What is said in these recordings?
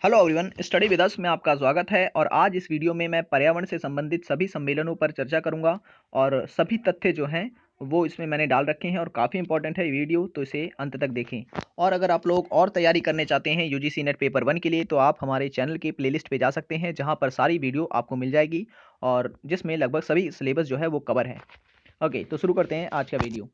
Hello everyone, study with us में आपका स्वागत है। और आज इस वीडियो में मैं पर्यावरण से संबंधित सभी सम्मेलनों पर चर्चा करूंगा और सभी तथ्य जो हैं वो इसमें मैंने डाल रखे हैं और काफ़ी इंपॉर्टेंट है ये वीडियो, तो इसे अंत तक देखें। और अगर आप लोग और तैयारी करने चाहते हैं यूजीसी नेट पेपर 1 के लिए, तो आप हमारे चैनल की प्लेलिस्ट पे जा सकते हैं, जहाँ पर सारी वीडियो आपको मिल जाएगी और जिसमें लगभग सभी सिलेबस जो है वो कवर है। ओके, तो शुरू करते हैं आज का वीडियो।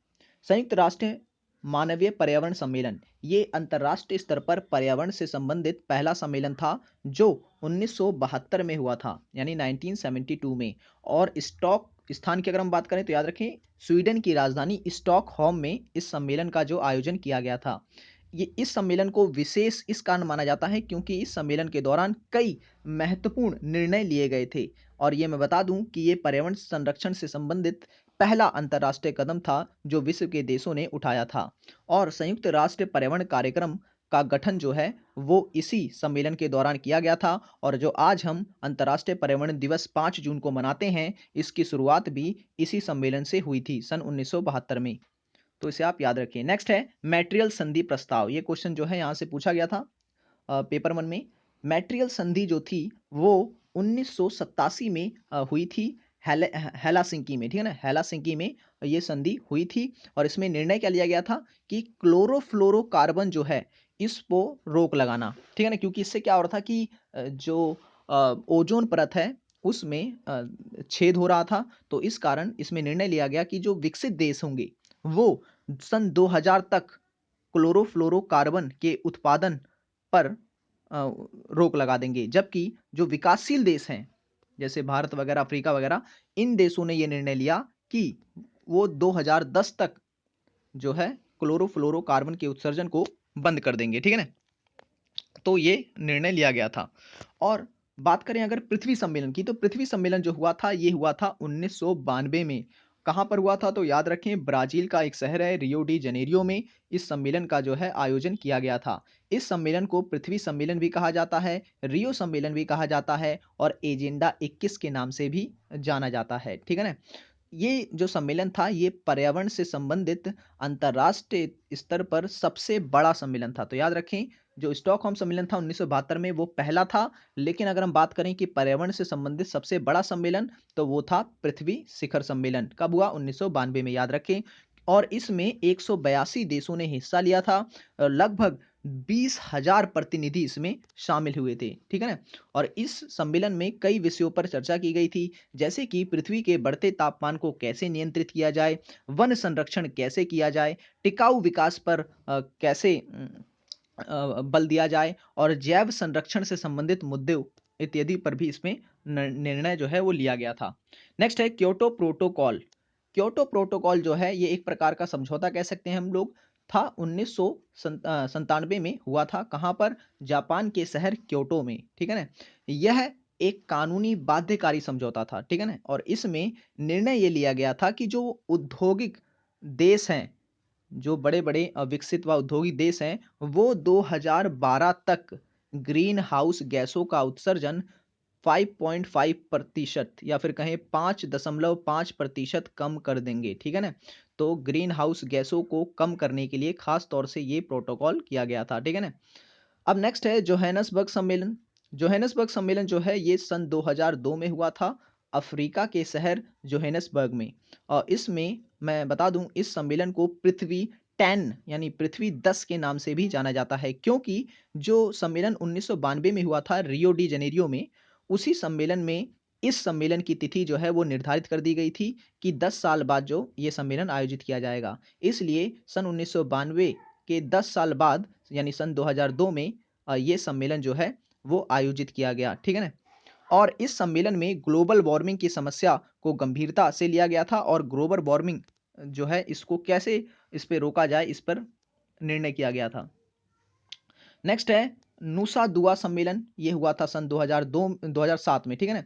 संयुक्त राष्ट्र मानवीय पर्यावरण सम्मेलन, ये अंतर्राष्ट्रीय स्तर पर पर्यावरण से संबंधित पहला सम्मेलन था जो 1972 में हुआ था, यानी 1972 में। और स्टॉक स्थान की अगर हम बात करें तो याद रखें, स्वीडन की राजधानी स्टॉकहोम में इस सम्मेलन का जो आयोजन किया गया था। ये इस सम्मेलन को विशेष इस कारण माना जाता है क्योंकि इस सम्मेलन के दौरान कई महत्वपूर्ण निर्णय लिए गए थे। और ये मैं बता दूं कि ये पर्यावरण संरक्षण से संबंधित पहला अंतर्राष्ट्रीय कदम था जो विश्व के देशों ने उठाया था। और संयुक्त राष्ट्र पर्यावरण कार्यक्रम का गठन जो है वो इसी सम्मेलन के दौरान किया गया था। और जो आज हम अंतर्राष्ट्रीय पर्यावरण दिवस 5 जून को मनाते हैं, इसकी शुरुआत भी इसी सम्मेलन से हुई थी सन 1972 में। तो इसे आप याद रखिए। नेक्स्ट है मैट्रियल संधि प्रस्ताव। ये क्वेश्चन जो है यहाँ से पूछा गया था पेपर 1 में। मैट्रियल संधि जो थी वो 1987 में हुई थी हेलासिंकी में, ठीक है ना। हेलासिंकी में ये संधि हुई थी और इसमें निर्णय क्या लिया गया था कि क्लोरोफ्लोरोकार्बन जो है इसको रोक लगाना, ठीक है ना। क्योंकि इससे क्या हो रहा था कि जो ओजोन परत है उसमें छेद हो रहा था। तो इस कारण इसमें निर्णय लिया गया कि जो विकसित देश होंगे वो सन 2000 तक क्लोरोफ्लोरोकार्बन के उत्पादन पर रोक लगा देंगे, जबकि जो विकासशील देश हैं जैसे भारत वगैरह, अफ्रीका वगैरह, इन देशों ने ये निर्णय लिया कि वो 2010 तक जो है क्लोरोफ्लोरोकार्बन के उत्सर्जन को बंद कर देंगे, ठीक है ना। तो ये निर्णय लिया गया था। और बात करें अगर पृथ्वी सम्मेलन की, तो पृथ्वी सम्मेलन जो हुआ था ये हुआ था 1992 में। कहाँ पर हुआ था तो याद रखें, ब्राजील का एक शहर है रियो डी जनेरियो में इस सम्मेलन का जो है आयोजन किया गया था। इस सम्मेलन को पृथ्वी सम्मेलन भी कहा जाता है, रियो सम्मेलन भी कहा जाता है और एजेंडा 21 के नाम से भी जाना जाता है, ठीक है ना। ये जो सम्मेलन था ये पर्यावरण से संबंधित अंतर्राष्ट्रीय स्तर पर सबसे बड़ा सम्मेलन था। तो याद रखें, जो स्टॉकहोम सम्मेलन था 1972 में वो पहला था, लेकिन अगर हम बात करें कि पर्यावरण से संबंधित सबसे बड़ा सम्मेलन, तो वो था पृथ्वी शिखर सम्मेलन। कब हुआ? 1992 में, याद रखें। और इसमें 182 देशों ने हिस्सा लिया था। लगभग 20,000 प्रतिनिधि इसमें शामिल हुए थे, ठीक है ना। और इस सम्मेलन में कई विषयों पर चर्चा की गई थी, जैसे कि पृथ्वी के बढ़ते तापमान को कैसे नियंत्रित किया जाए, वन संरक्षण कैसे किया जाए, टिकाऊ विकास पर कैसे बल दिया जाए और जैव संरक्षण से संबंधित मुद्दे इत्यादि पर भी इसमें निर्णय जो है वो लिया गया था। नेक्स्ट है क्योटो प्रोटोकॉल। क्योटो प्रोटोकॉल जो है ये एक प्रकार का समझौता कह सकते हैं हम लोग, था 1997 में हुआ था। कहाँ पर? जापान के शहर क्योटो में, ठीक है ना। यह एक कानूनी बाध्यकारी समझौता था, ठीक है ना। और इसमें निर्णय ये लिया गया था कि जो औद्योगिक देश हैं, जो बड़े-बड़े विकसित व औद्योगिक देश हैं, वो 2012 तक ग्रीन हाउस गैसों का उत्सर्जन 5.5% या फिर कहें 5.5% कम कर देंगे, ठीक है ना। तो ग्रीन हाउस गैसों को कम करने के लिए खास तौर से ये प्रोटोकॉल किया गया था, ठीक है ना। अब नेक्स्ट है जोहानिसबर्ग सम्मेलन। जोहानिसबर्ग सम्मेलन जो है ये सन 2002 में हुआ था, अफ्रीका के शहर जोहानिसबर्ग में। और इसमें मैं बता दूं, इस सम्मेलन को पृथ्वी 10 यानी पृथ्वी 10 के नाम से भी जाना जाता है, क्योंकि जो सम्मेलन 1992 में हुआ था रियो डी जनेरियो में, उसी सम्मेलन में इस सम्मेलन की तिथि जो है वो निर्धारित कर दी गई थी कि 10 साल बाद जो ये सम्मेलन आयोजित किया जाएगा। इसलिए सन 1992 के 10 साल बाद यानी सन 2002 में ये सम्मेलन जो है वो आयोजित किया गया, ठीक है ना। और इस सम्मेलन में ग्लोबल वार्मिंग की समस्या को गंभीरता से लिया गया था और ग्लोबल वार्मिंग जो है इसको कैसे इस पे रोका जाए, इस पर निर्णय किया गया था। नेक्स्ट है नुसा दुआ सम्मेलन। ये हुआ था सन 2002 2007 में, ठीक है ना।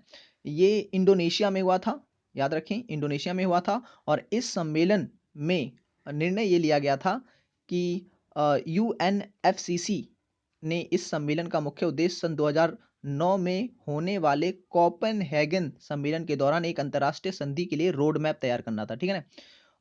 ये इंडोनेशिया में हुआ था, याद रखें, इंडोनेशिया में हुआ था। और इस सम्मेलन में निर्णय ये लिया गया था कि यूएनएफसीसी ने इस सम्मेलन का मुख्य उद्देश्य सन 2009 में होने वाले कोपेनहेगन सम्मेलन के दौरान एक अंतर्राष्ट्रीय संधि के लिए रोड मैप तैयार करना था, ठीक है ना।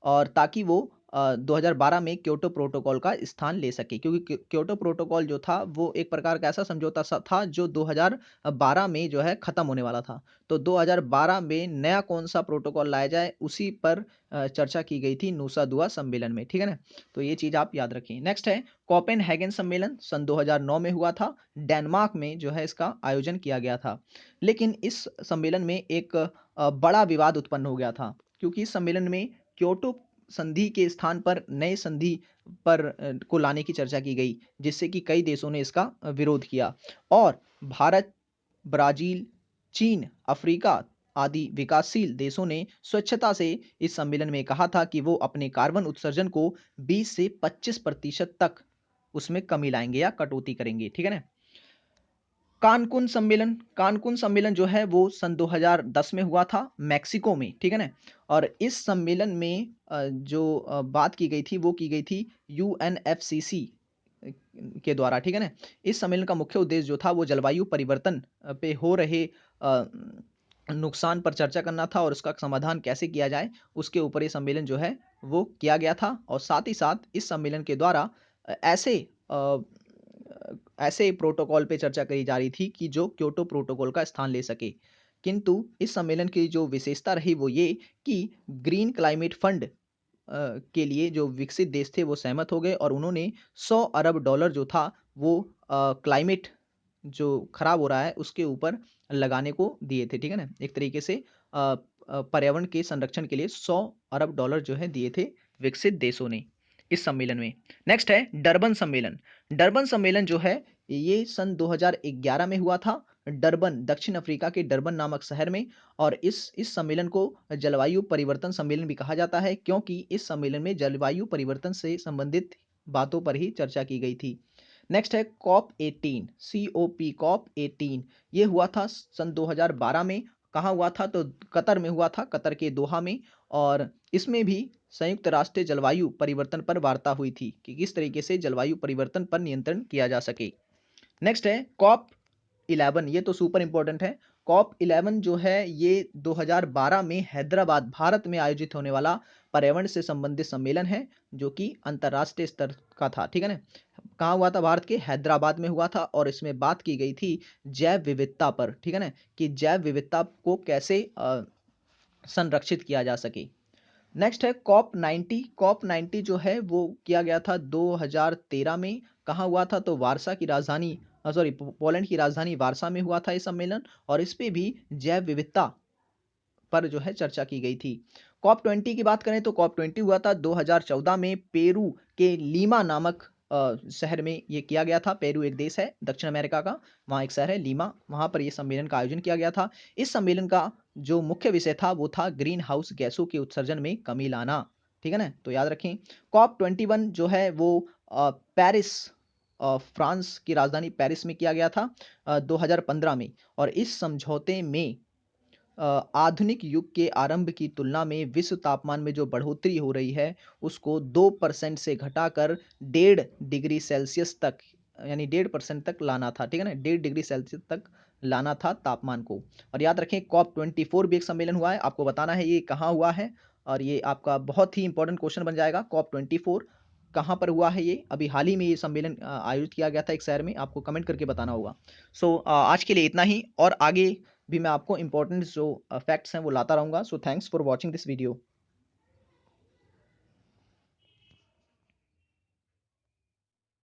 और ताकि वो 2012 में क्योटो प्रोटोकॉल का स्थान ले सके, क्योंकि क्योटो प्रोटोकॉल जो था वो एक प्रकार का ऐसा समझौता था जो 2012 में जो है ख़त्म होने वाला था। तो 2012 में नया कौन सा प्रोटोकॉल लाया जाए उसी पर चर्चा की गई थी नूसा दुआ सम्मेलन में, ठीक है ना। तो ये चीज़ आप याद रखें। नेक्स्ट है कोपेनहेगन सम्मेलन, सन 2009 में हुआ था। डेनमार्क में जो है इसका आयोजन किया गया था। लेकिन इस सम्मेलन में एक बड़ा विवाद उत्पन्न हो गया था, क्योंकि इस सम्मेलन में क्योटो संधि के स्थान पर नए संधि पर को लाने की चर्चा की गई, जिससे कि कई देशों ने इसका विरोध किया। और भारत, ब्राज़ील, चीन, अफ्रीका आदि विकासशील देशों ने स्वच्छता से इस सम्मेलन में कहा था कि वो अपने कार्बन उत्सर्जन को 20 से 25% तक उसमें कमी लाएंगे या कटौती करेंगे, ठीक है ना। कानकुन सम्मेलन जो है वो सन 2010 में हुआ था मैक्सिको में, ठीक है ना। और इस सम्मेलन में जो बात की गई थी वो की गई थी यूएनएफसीसी के द्वारा, ठीक है ना। इस सम्मेलन का मुख्य उद्देश्य जो था वो जलवायु परिवर्तन पे हो रहे नुकसान पर चर्चा करना था और उसका समाधान कैसे किया जाए उसके ऊपर ये सम्मेलन जो है वो किया गया था। और साथ ही साथ इस सम्मेलन के द्वारा ऐसे ऐसे प्रोटोकॉल पे चर्चा करी जा रही थी कि जो क्योटो प्रोटोकॉल का स्थान ले सके। किंतु इस सम्मेलन की जो विशेषता रही वो ये कि ग्रीन क्लाइमेट फंड के लिए जो विकसित देश थे वो सहमत हो गए और उन्होंने 100 अरब डॉलर जो था वो क्लाइमेट जो खराब हो रहा है उसके ऊपर लगाने को दिए थे, ठीक है ना। एक तरीके से पर्यावरण के संरक्षण के लिए 100 अरब डॉलर जो है दिए थे विकसित देशों ने इस सम्मेलन में। नेक्स्ट है डरबन सम्मेलन। डरबन सम्मेलन जो है ये सन 2011 में हुआ था, डरबन, दक्षिण अफ्रीका के डरबन नामक शहर में। और इस सम्मेलन को जलवायु परिवर्तन सम्मेलन भी कहा जाता है, क्योंकि इस सम्मेलन में जलवायु परिवर्तन से संबंधित बातों पर ही चर्चा की गई थी। नेक्स्ट है कॉप 18, कॉप 18। ये हुआ था सन 2012 में। कहाँ हुआ था तो कतर में हुआ था, कतर के दोहा में। और इसमें भी संयुक्त राष्ट्र जलवायु परिवर्तन पर वार्ता हुई थी कि किस तरीके से जलवायु परिवर्तन पर नियंत्रण किया जा सके। नेक्स्ट है कॉप 11, ये तो सुपर इंपॉर्टेंट है। कॉप 11 जो है ये 2012 में हैदराबाद, भारत में आयोजित होने वाला पर्यावरण से संबंधित सम्मेलन है, जो कि अंतर्राष्ट्रीय स्तर का था, ठीक है ना। कहाँ हुआ था? भारत के हैदराबाद में हुआ था और इसमें बात की गई थी जैव विविधता पर, ठीक है ना, कि जैव विविधता को कैसे संरक्षित किया जा सके। नेक्स्ट है कॉप 90। कॉप 90 जो है वो किया गया था 2013 में। कहाँ हुआ था तो वारसा की राजधानी, सॉरी, पोलैंड की राजधानी वारसा में हुआ था ये सम्मेलन। और इस पे भी जैव विविधता पर जो है चर्चा की गई थी। कॉप 20 की बात करें तो कॉप 20 हुआ था 2014 में पेरू के लीमा नामक शहर में ये किया गया था। पेरू एक देश है दक्षिण अमेरिका का, वहाँ एक शहर है लीमा, वहाँ पर ये सम्मेलन का आयोजन किया गया था। इस सम्मेलन का जो मुख्य विषय था वो था ग्रीन हाउस गैसों के उत्सर्जन में कमी लाना, ठीक है ना। तो याद रखें कॉप 21 जो है वो पेरिस, फ्रांस की राजधानी पेरिस में किया गया था 2015 में। और इस समझौते में आधुनिक युग के आरंभ की तुलना में विश्व तापमान में जो बढ़ोतरी हो रही है उसको 2% से घटाकर 1.5 डिग्री सेल्सियस तक, यानी 1.5% तक लाना था, ठीक है ना। 1.5 डिग्री सेल्सियस तक लाना था तापमान को। और याद रखें कॉप 24 भी एक सम्मेलन हुआ है, आपको बताना है ये कहाँ हुआ है। और ये आपका बहुत ही इंपॉर्टेंट क्वेश्चन बन जाएगा, कॉप 24 कहाँ पर हुआ है। ये अभी हाल ही में ये सम्मेलन आयोजित किया गया था एक शहर में, आपको कमेंट करके बताना होगा। सो आज के लिए इतना ही, और आगे भी मैं आपको इंपॉर्टेंट जो फैक्ट्स हैं वो लाता रहूँगा। So thanks for watching this video.